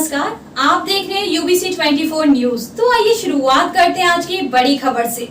नमस्कार, आप देख रहे हैं यूबीसी 24 न्यूज। तो आइए शुरुआत करते हैं आज की बड़ी खबर से।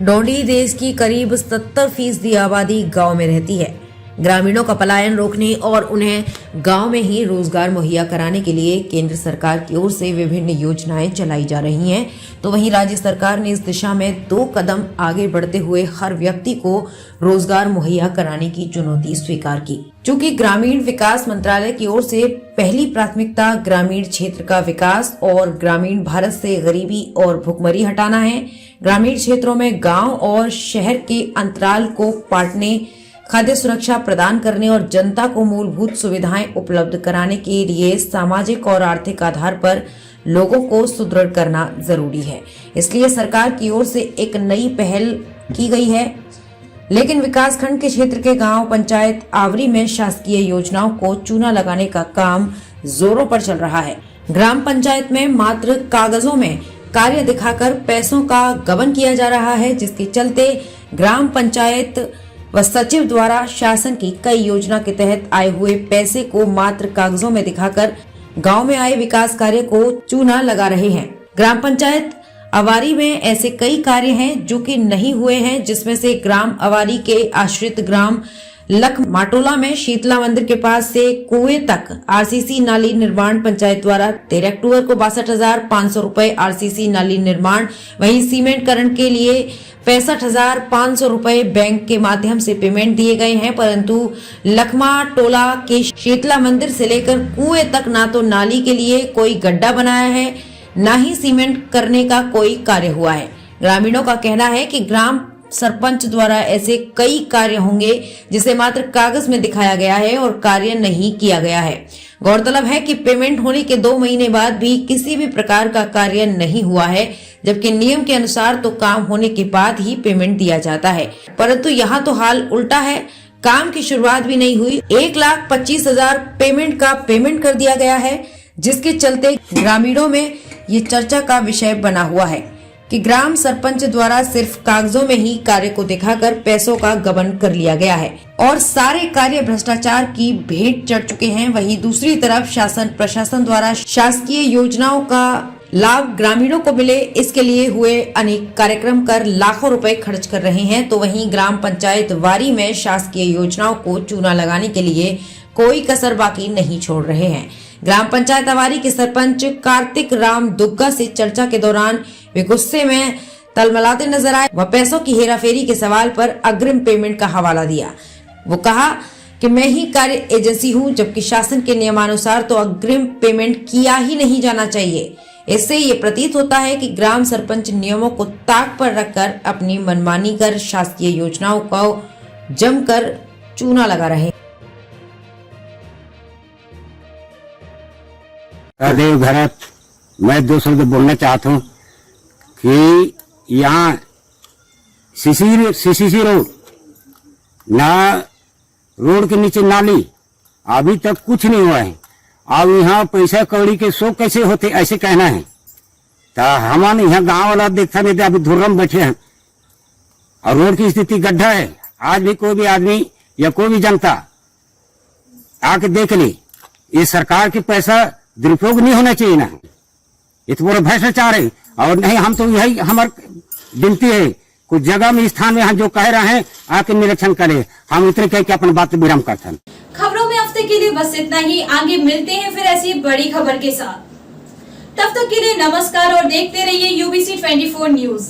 डोंडी देश की करीब 70% आबादी गांव में रहती है। ग्रामीणों का पलायन रोकने और उन्हें गांव में ही रोजगार मुहैया कराने के लिए केंद्र सरकार की ओर से विभिन्न योजनाएं चलाई जा रही हैं, तो वहीं राज्य सरकार ने इस दिशा में 2 कदम आगे बढ़ते हुए हर व्यक्ति को रोजगार मुहैया कराने की चुनौती स्वीकार की। चूँकि ग्रामीण विकास मंत्रालय की ओर से पहली प्राथमिकता ग्रामीण क्षेत्र का विकास और ग्रामीण भारत से गरीबी और भुखमरी हटाना है। ग्रामीण क्षेत्रों में गाँव और शहर के अंतराल को पाटने, खाद्य सुरक्षा प्रदान करने और जनता को मूलभूत सुविधाएं उपलब्ध कराने के लिए सामाजिक और आर्थिक आधार पर लोगों को सुदृढ़ करना जरूरी है। इसलिए सरकार की ओर से एक नई पहल की गई है। लेकिन विकासखंड के क्षेत्र के गांव पंचायत आवरी में शासकीय योजनाओं को चूना लगाने का काम जोरों पर चल रहा है। ग्राम पंचायत में मात्र कागजों में कार्य दिखाकर पैसों का गबन किया जा रहा है, जिसके चलते ग्राम पंचायत व सचिव द्वारा शासन की कई योजना के तहत आए हुए पैसे को मात्र कागजों में दिखाकर गांव में आए विकास कार्य को चूना लगा रहे हैं। ग्राम पंचायत अवारी में ऐसे कई कार्य हैं जो कि नहीं हुए हैं, जिसमें से ग्राम अवारी के आश्रित ग्राम लख माटोला में शीतला मंदिर के पास से कुएं तक आरसीसी नाली निर्माण पंचायत द्वारा 13 अक्टूबर को 62,500 रुपए आरसीसी नाली निर्माण, वहीं सीमेंटकरण के लिए 65,500 रुपए बैंक के माध्यम से पेमेंट दिए गए हैं, परंतु लखमा टोला के शीतला मंदिर से लेकर कुएं तक ना तो नाली के लिए कोई गड्ढा बनाया है, ना ही सीमेंट करने का कोई कार्य हुआ है। ग्रामीणों का कहना है कि ग्राम सरपंच द्वारा ऐसे कई कार्य होंगे जिसे मात्र कागज में दिखाया गया है और कार्य नहीं किया गया है। गौरतलब है कि पेमेंट होने के 2 महीने बाद भी किसी भी प्रकार का कार्य नहीं हुआ है, जबकि नियम के अनुसार तो काम होने के बाद ही पेमेंट दिया जाता है, परंतु यहाँ तो हाल उल्टा है। काम की शुरुआत भी नहीं हुई, 1,25,000 पेमेंट का पेमेंट कर दिया गया है, जिसके चलते ग्रामीणों में ये चर्चा का विषय बना हुआ है कि ग्राम सरपंच द्वारा सिर्फ कागजों में ही कार्य को दिखाकर पैसों का गबन कर लिया गया है और सारे कार्य भ्रष्टाचार की भेंट चढ़ चुके हैं। वहीं दूसरी तरफ शासन प्रशासन द्वारा शासकीय योजनाओं का लाभ ग्रामीणों को मिले, इसके लिए हुए अनेक कार्यक्रम कर लाखों रुपए खर्च कर रहे हैं, तो वहीं ग्राम पंचायत वारी में शासकीय योजनाओं को चूना लगाने के लिए कोई कसर बाकी नहीं छोड़ रहे हैं। ग्राम पंचायत अवारी के सरपंच कार्तिक राम दुग्गा से चर्चा के दौरान वे गुस्से में तलमलाते नजर आए व पैसों की हेराफेरी के सवाल पर अग्रिम पेमेंट का हवाला दिया। वो कहा कि मैं ही कार्य एजेंसी हूं, जबकि शासन के नियमानुसार तो अग्रिम पेमेंट किया ही नहीं जाना चाहिए। इससे ये प्रतीत होता है कि ग्राम सरपंच नियमों को ताक पर रखकर अपनी मनमानी कर शासकीय योजनाओं को जमकर चूना लगा रहे। देव भरत, मैं 2 शब्द बोलना चाहता हूँ कि यहाँ सीसीसी रोड ना रोड के नीचे नाली अभी तक कुछ नहीं हुआ है। अब यहाँ पैसा कौड़ी के शो कैसे होते ऐसे कहना है, तो हमारे यहाँ गांव वाला देखता नहीं, अभी धुर्रम बैठे हैं और रोड की स्थिति गड्ढा है। आज भी कोई भी आदमी या कोई भी जनता आके देख ले, ये सरकार के पैसा दुरुपयोग नहीं होना चाहिए ना, ये तो पूरा भ्रष्टाचार है। और नहीं, हम तो यही हमारी विनती है, कुछ जगह में स्थान में हम जो कह रहे हैं आके निरीक्षण करें, हम उतने कह के अपनी बात विराम करते हैं। खबरों में हफ्ते के लिए बस इतना ही। आगे मिलते हैं फिर ऐसी बड़ी खबर के साथ। तब तक के लिए नमस्कार और देखते रहिए यूबीसी 24 न्यूज।